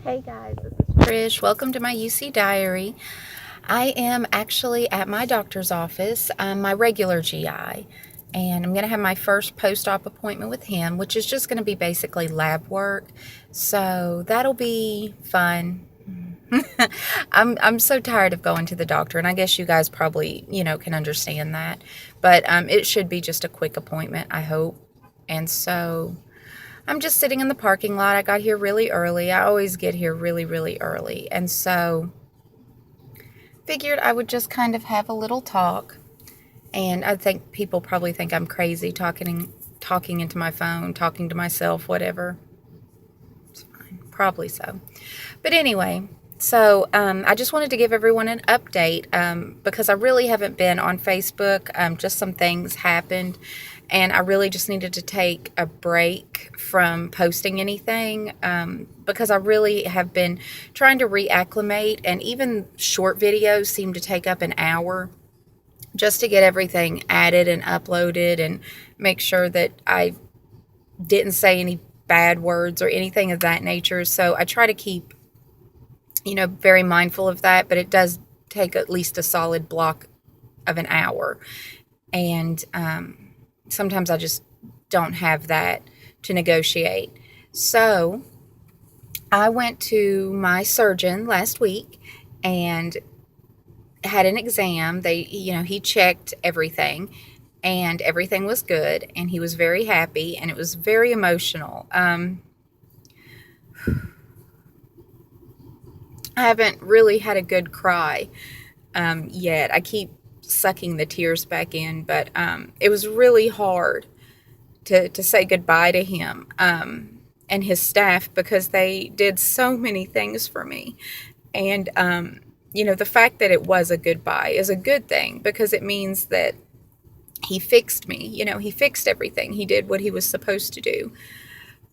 Hey guys, this is Trish. Welcome to my UC Diary. I am actually at my doctor's office, my regular GI, and I'm going to have my first post-op appointment with him, which is just going to be basically lab work. So that'll be fun. I'm so tired of going to the doctor, and I guess you guys probably, can understand that. But it should be just a quick appointment, I hope. And so I'm just sitting in the parking lot. I got here really early. I always get here really, really early. And so figured I would just kind of have a little talk. And I think people probably think I'm crazy talking into my phone, talking to myself, whatever. It's fine. Probably so. But anyway, so I just wanted to give everyone an update because I really haven't been on Facebook. Just some things happened, and I really just needed to take a break from posting anything because I really have been trying to reacclimate, and even short videos seem to take up an hour just to get everything added and uploaded and make sure that I didn't say any bad words or anything of that nature. So I try to keep very mindful of that, but it does take at least a solid block of an hour. And sometimes I just don't have that to negotiate. So I went to my surgeon last week and had an exam. He checked everything and everything was good, and he was very happy, and it was very emotional. I haven't really had a good cry yet. I keep sucking the tears back in, but it was really hard to say goodbye to him and his staff because they did so many things for me. And, the fact that it was a goodbye is a good thing because it means that he fixed me. He fixed everything. He did what he was supposed to do.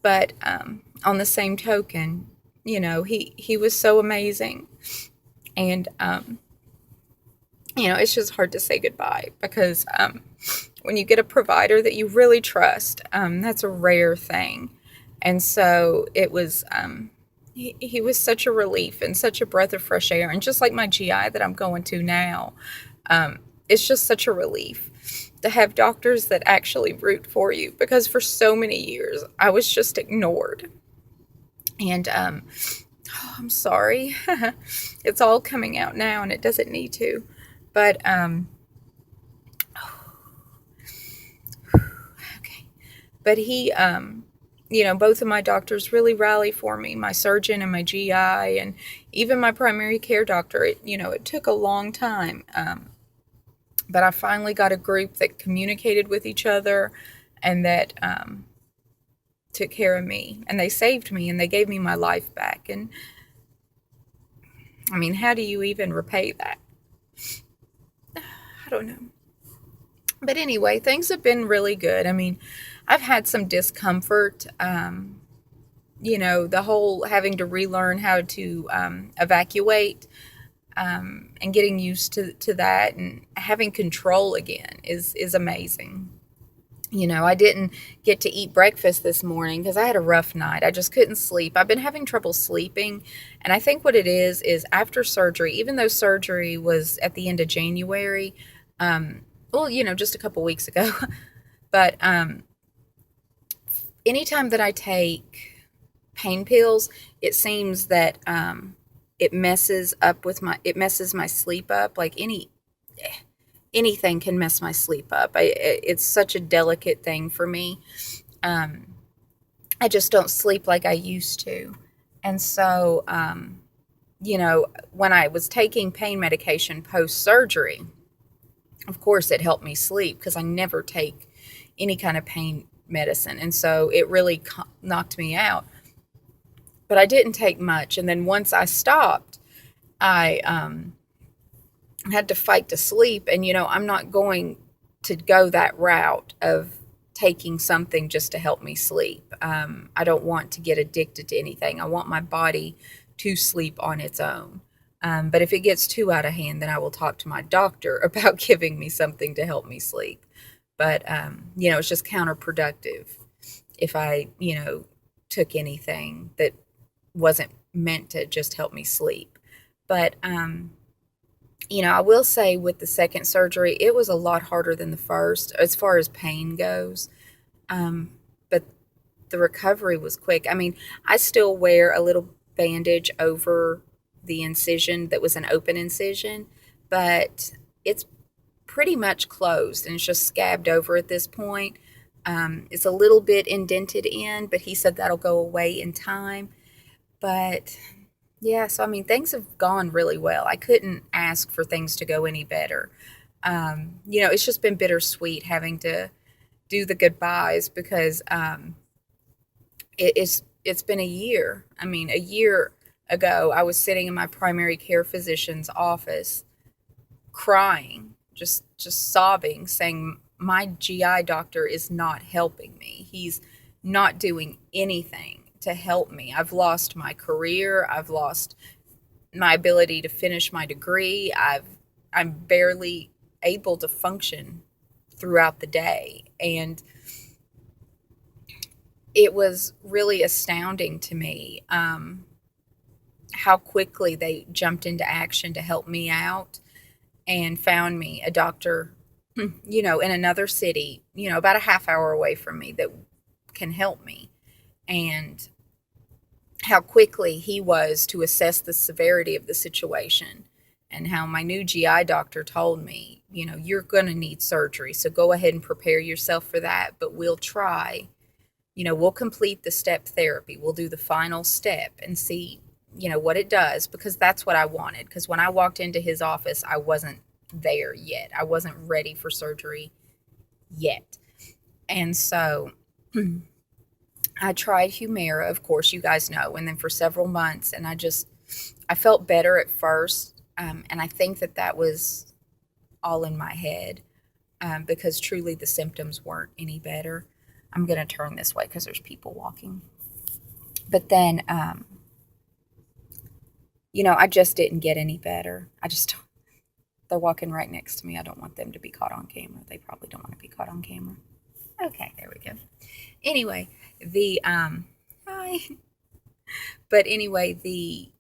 But on the same token, he was so amazing. And, it's just hard to say goodbye because when you get a provider that you really trust, that's a rare thing. And so it was, he was such a relief and such a breath of fresh air. And just like my GI that I'm going to now, it's just such a relief to have doctors that actually root for you because for so many years I was just ignored. And I'm sorry. It's all coming out now and it doesn't need to. But okay. But he both of my doctors really rally for me, my surgeon and my GI and even my primary care doctor. It took a long time. But I finally got a group that communicated with each other and that took care of me, and they saved me, and they gave me my life back. And I mean, how do you even repay that? I don't know. But anyway, things have been really good. I mean, I've had some discomfort, the whole having to relearn how to evacuate and getting used to that and having control again is amazing. I didn't get to eat breakfast this morning because I had a rough night. I just couldn't sleep. I've been having trouble sleeping. And I think what it is after surgery, even though surgery was at the end of January, just a couple weeks ago, but anytime that I take pain pills, it seems that it messes my sleep up. Like anything can mess my sleep up. It's such a delicate thing for me. I just don't sleep like I used to. And so, when I was taking pain medication post-surgery, of course it helped me sleep because I never take any kind of pain medicine. And so it really knocked me out. But I didn't take much. And then once I stopped, I had to fight to sleep. And, I'm not going to go that route of taking something just to help me sleep. I don't want to get addicted to anything. I want my body to sleep on its own. But if it gets too out of hand, then I will talk to my doctor about giving me something to help me sleep. But, it's just counterproductive if I, took anything that wasn't meant to just help me sleep. But, I will say with the second surgery, it was a lot harder than the first as far as pain goes. Um, but the recovery was quick. I mean, I still wear a little bandage over the incision that was an open incision, but it's pretty much closed and it's just scabbed over at this point. It's a little bit indented in, but he said that'll go away in time. But yeah, so I mean, things have gone really well. I couldn't ask for things to go any better. It's just been bittersweet having to do the goodbyes because it's been a year. I mean, a year ago, I was sitting in my primary care physician's office, crying, just sobbing, saying my GI doctor is not helping me. He's not doing anything to help me. I've lost my career. I've lost my ability to finish my degree. I'm barely able to function throughout the day. And it was really astounding to me how quickly they jumped into action to help me out and found me a doctor, in another city, about a half hour away from me that can help me. And how quickly he was to assess the severity of the situation, and how my new GI doctor told me, you're going to need surgery. So go ahead and prepare yourself for that, but we'll try. We'll complete the step therapy. We'll do the final step and see, what it does, because that's what I wanted. Because when I walked into his office, I wasn't there yet. I wasn't ready for surgery yet. And so I tried Humira, of course, you guys know, and then for several months, and I felt better at first, and I think that was all in my head, because truly the symptoms weren't any better. I'm going to turn this way because there's people walking. But then, I just didn't get any better. They're walking right next to me. I don't want them to be caught on camera. They probably don't want to be caught on camera. Okay, there we go. Anyway, hi. But anyway, the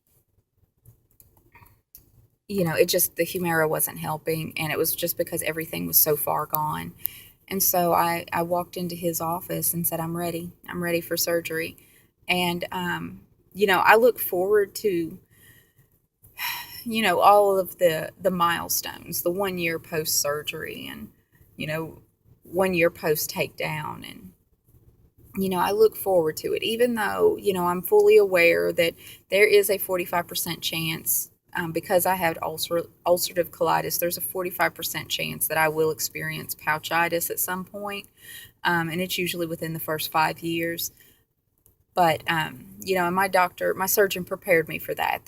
Humira wasn't helping, and it was just because everything was so far gone. And so I walked into his office and said, I'm ready. I'm ready for surgery. And, I look forward to, all of the milestones, the 1 year post surgery and, 1 year post takedown. And, I look forward to it, even though, I'm fully aware that there is a 45% chance, because I had ulcerative colitis, there's a 45% chance that I will experience pouchitis at some point. And it's usually within the first 5 years. But, and my surgeon prepared me for that.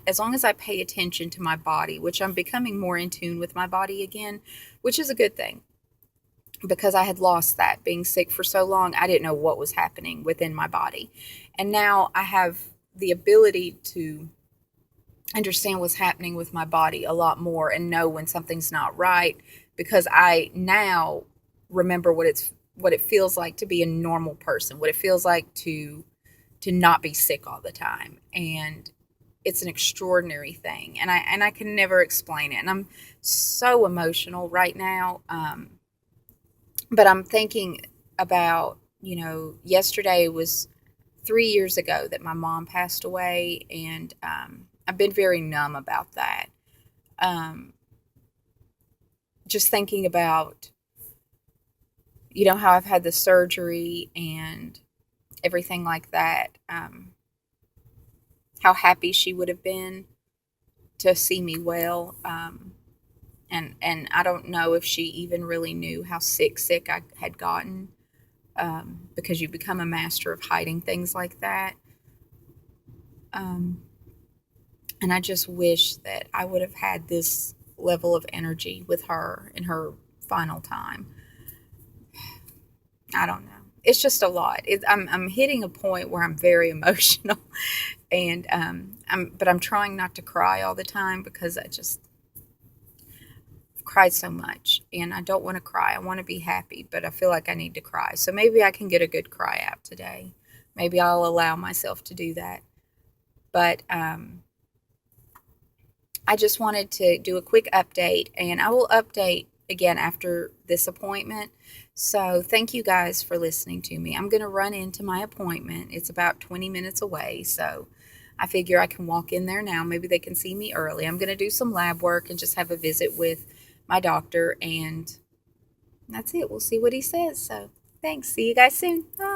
As long as I pay attention to my body, which I'm becoming more in tune with my body again, which is a good thing, because I had lost that. Being sick for so long, I didn't know what was happening within my body. And now I have the ability to understand what's happening with my body a lot more and know when something's not right, because I now remember what it feels like to be a normal person, what it feels like to not be sick all the time. And it's an extraordinary thing, and I can never explain it. And I'm so emotional right now. But I'm thinking about, yesterday was 3 years ago that my mom passed away, and I've been very numb about that. Just thinking about, how I've had the surgery and everything like that, how happy she would have been to see me well. And I don't know if she even really knew how sick I had gotten, because you become a master of hiding things like that. And I just wish that I would have had this level of energy with her in her final time. I don't know. It's just a lot. I'm hitting a point where I'm very emotional, and I'm trying not to cry all the time, because I've cried so much, and I don't want to cry. I want to be happy, but I feel like I need to cry. So maybe I can get a good cry out today. maybe I'll allow myself to do that. But I just wanted to do a quick update, and I will update again after this appointment. So thank you guys for listening to me. I'm going to run into my appointment. It's about 20 minutes away, so I figure I can walk in there now. Maybe they can see me early. I'm going to do some lab work and just have a visit with my doctor, and that's it. We'll see what he says. So thanks. See you guys soon. Bye.